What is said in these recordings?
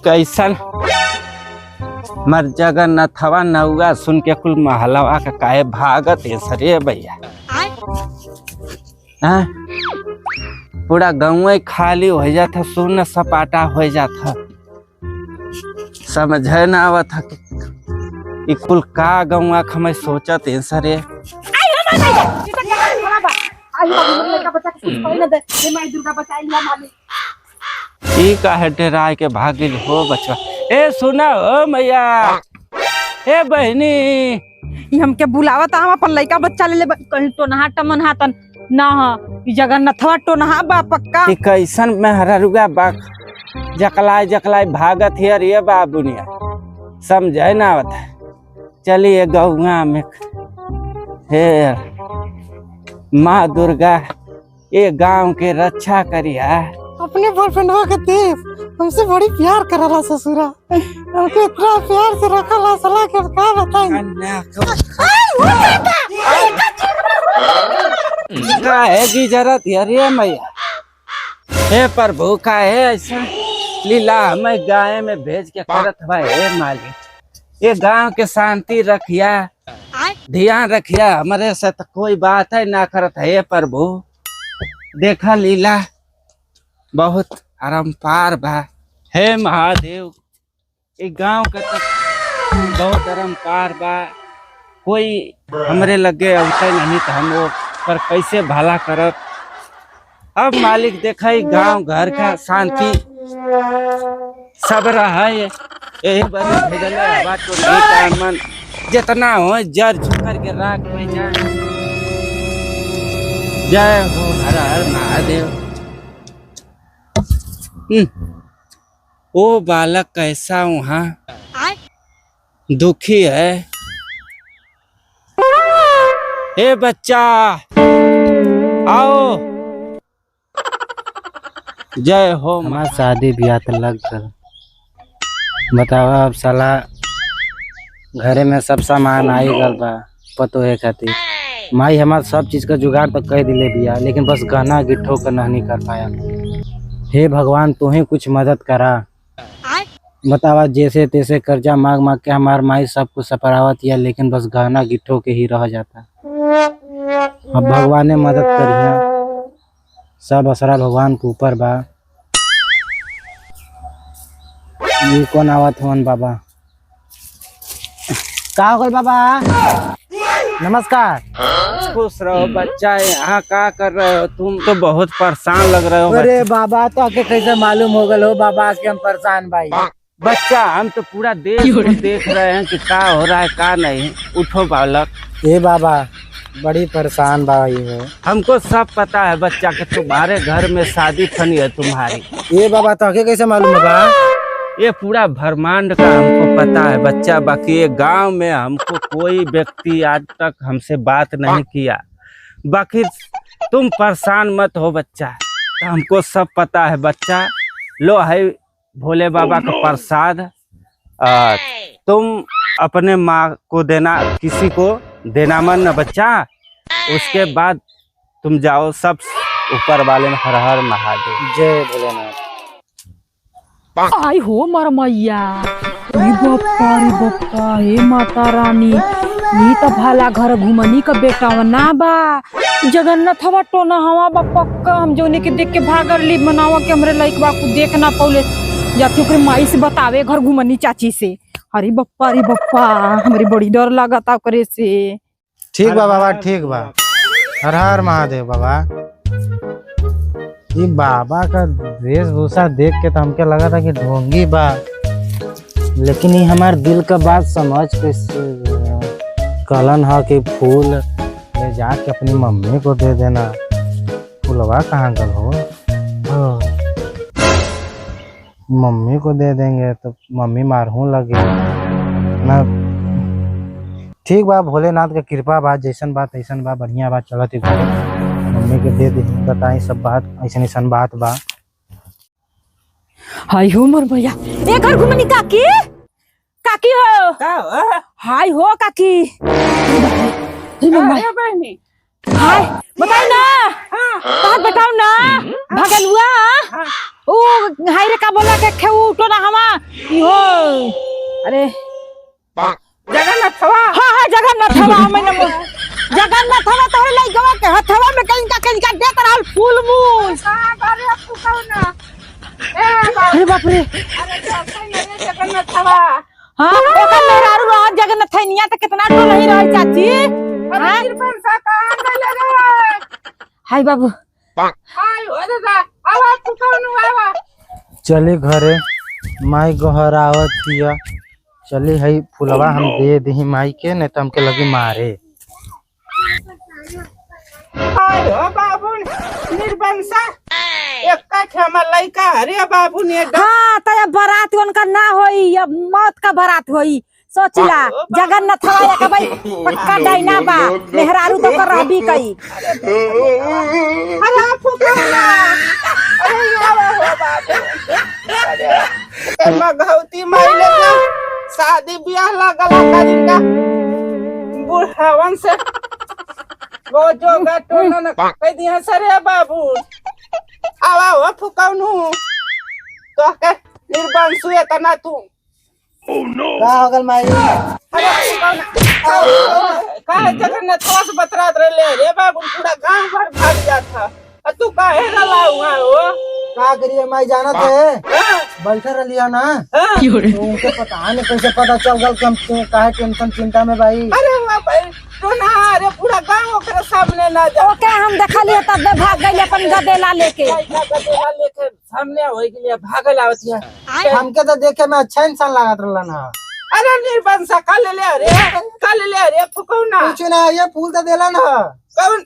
कैसन मर जगन्नाथवा नौआ सुन के कुल महलवा का काहे भागत है सरे भैया। पूरा गाँव खाली हो जाता, सुन सपाटा हो जाता, समझ न आवत कि कुल का गाँव हमें सोचत है सरे। काहे डेराय के भागिल हो बचवा। ए सुना ओ मैया, ए बहनी हमके बुलावत हम अपन लइका बच्चा ले कहीं तो नहा टमन हातन ना ई जगन्नाथवा तो नहा बा पक्का। ई कैसन मेहररुआ बा जकलाय जकलाय भागत है रे बाबुनिया, समझे ना आवत। चलिए गौवा में हे माँ दुर्गा ये गांव के रक्षा करिया। अपने बॉयफ्रेंडवा के देख हमसे बड़ी प्यार करला ससुरा, हमके इतना प्यार से रखला सला के का बताई। का है की जरूरत है रे मैया। हे प्रभु का है ऐसा लीला हमें गाय में भेज के करत है मालिक। ये गांव के शांति रखिया, ध्यान रखिया, हमारे से तो कोई बात है ना करत है प्रभु। देखा लीला बहुत अरम्पार बा। हे महादेव ये गांव का तो बहुत अरम्पार बा, कोई हमरे लगे अवते नहीं तो हम वो पर कैसे भला करब। अब मालिक देखा गांव घर का शांति सब रहा है, यही बार भेजल हवा तो नहीं मन जितना हो जर झुकर के राख में जाए। जय हो हर हर महादेव। ओ बालक कैसा वहाँ दुखी है। ए बच्चा आओ। जय हो। हमार शादी ब्याह तो लग गल, बताओ अब साला घरे में सब सामान आई गल बा पतो है खातिर। माई हमार सब चीज का जुगाड़ तो कह दिले बिया, लेकिन बस गहना गिट्ठो का नहीं कर पाया। हे भगवान तू ही कुछ मदद करा। बतावा जैसे तैसे कर्जा मांग मांग के हमार माई सब कुछ सपरावत या, लेकिन बस गहना गिट्ठो के ही रह जाता। अब भगवान ने मदद करिया, सब असरा भगवान के ऊपर बा। ये कौन आवत हवन बाबा? का हो गल बाबा? नमस्कार। खुश रहो बच्चा। यहाँ का कर रहे हो तुम? तो बहुत परेशान लग रहे हो। अरे बाबा तो आके कैसे मालूम हो गल हो बाबा कि हम परेशान भाई? बच्चा हम तो पूरा देश को देख रहे हैं कि क्या हो रहा है क्या नहीं। उठो बालक। ए बाबा बड़ी परेशान भाई हो। हमको सब पता है बच्चा कि तुम्हारे घर में शादी फनी है तुम्हारी। ए बाबा तो आके कैसे मालूम होगा? ये पूरा ब्रह्मांड का हमको पता है बच्चा। बाकी ये गांव में हमको कोई व्यक्ति आज तक हमसे बात नहीं किया। बाकी तुम परेशान मत हो बच्चा, तो हमको सब पता है बच्चा। लो है भोले बाबा का प्रसाद, तुम अपने माँ को देना, किसी को देना मन न बच्चा। उसके बाद तुम जाओ, सब ऊपर वाले में हर हर महादेव। जय भोलेनाथ। आई हो मर मैया, बप्पा हे माता रानी, ये तो भाला घर घुमनी का बेटा ना बा। जगन्नाथवा टोना हवा बा पक्का। हम जोने के देख के भागर ली मनावा के हमरे लइकवा को देख ना पौले, जाके ओकरे माई से बतावे घर घुमनी चाची से। अरे बप्पा हमरी बड़ी डर लागता करे से। ठीक बा बाबा, ठीक बा। हर हर महादेव बाबा। ये बाबा का वेशभूषा देख के तो हमके लगा था कि ढोंगी बा, लेकिन ये हमारे दिल का बात समझ के कलन है कि फूल ले जाके अपनी मम्मी को दे देना। फूलवा कहाँ गल हो? मम्मी को दे देंगे तो मम्मी मारहूँ लगे ना। ठीक बा, भोलेनाथ का कृपा बा, जैसन बात ऐसन बा, बढ़िया बात चलत है। मम्मी के दे दे बताई सब बात, ऐसन ऐसन बात बा। हाय हो मर भैया, ए घर घुमनी काकी हो। हाय हो काकी। बहनी हाय बताई ना कहा बताओ ना भगलुआ ओ हाय रे का बोला के खेऊ तो ना हवा इहो अरे जगन्नाथ हवा हां हां जगन्नाथ हवा मैंने जगन्नाथ हवा तोरे लइकवा के हथवा में कहीं का देत रहल फूल मूल अरे फुकौना अरे बाप रे जगन्नाथ हवा हां ओकर मेहरारू रह जगन्नाथ निया त कितना तो नहीं रही चाची हां निरबंसा कहां गइले रे हाय बाबू हाय हो दादा आवा फुकौनु आवा चली घरे माई गोहरावत हिया। चली हई फुलवा हम दे दी माई के, नहीं तो हमके लगी मारे। हाय हो बाबू निरबंसा एक का हमर लइका अरे बाबू ने हां त बारात उनका ना होई अब मौत का बारात होई सोचिला जगन्नाथ हवा का भाई पक्का डाइना बा मेहरारू तो कर रहबी कई अरे फुकौना अरे आवा हो बाबू मगहौती माइले का शादी ब्याह लगल करिंगा बुढ़ावन से वो जो गटोना न कह दिया सरे बाबू आवा हो फुकौनु तो के निर्बंसु एतना तू का होगल माई? अरे फुकौना का जगन्नाथ हवा से बतरात रहले रे बाबू पूरा गांव भर भाग जाता तू काहे रला हुआ हो का करिए माई जानत है बैठे रहिया ना तो उनके पता नहीं कैसे पता चल गल कि हम काहे टेंशन चिंता में भाई। अरे वाह भाई तो ना अरे पूरा गांव ओकरे सामने ना जाओ ओके हम देखलिए तब भाग गइल अपन गदेला लेके गदेला लेके सामने होई के लिए भागल आवत है हमके तो देखे में अच्छा इंसान लागत रहला ना। अरे निर्बंसा कल ले अरे फुकौना कुछ ना ये फूल तो देला ना कौन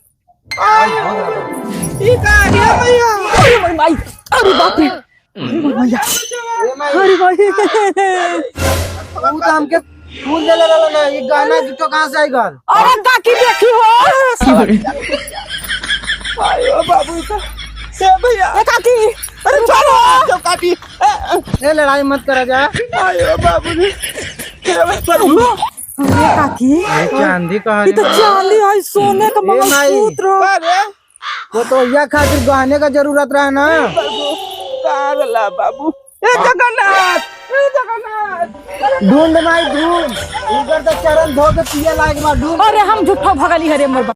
ई का रे भैया अरे माई अरे बाप रे ये माई अरे भाई तू तो हमके फूल देले रहला ना। ये गाना गिट्टो कहां से आई गल? अरे काकी देखी हो आयो बाबू का से भैया ए काकी अरे चलो तो काटी ए लड़ाई मत करा जा। आयो बाबू ने अरे काकी अरे चांदी कहां ये तो चांदी है सोने का मंगलसूत्र अरे वो तो यह खातिर गहने का जरूरत रहा ना। कागला बाबू ए जगन्नाथ ढूंढ माई ढूंढ, इधर तो चरण धो के पिए लायक बा ढूंढ। अरे हम झूठो भगली हरे मोर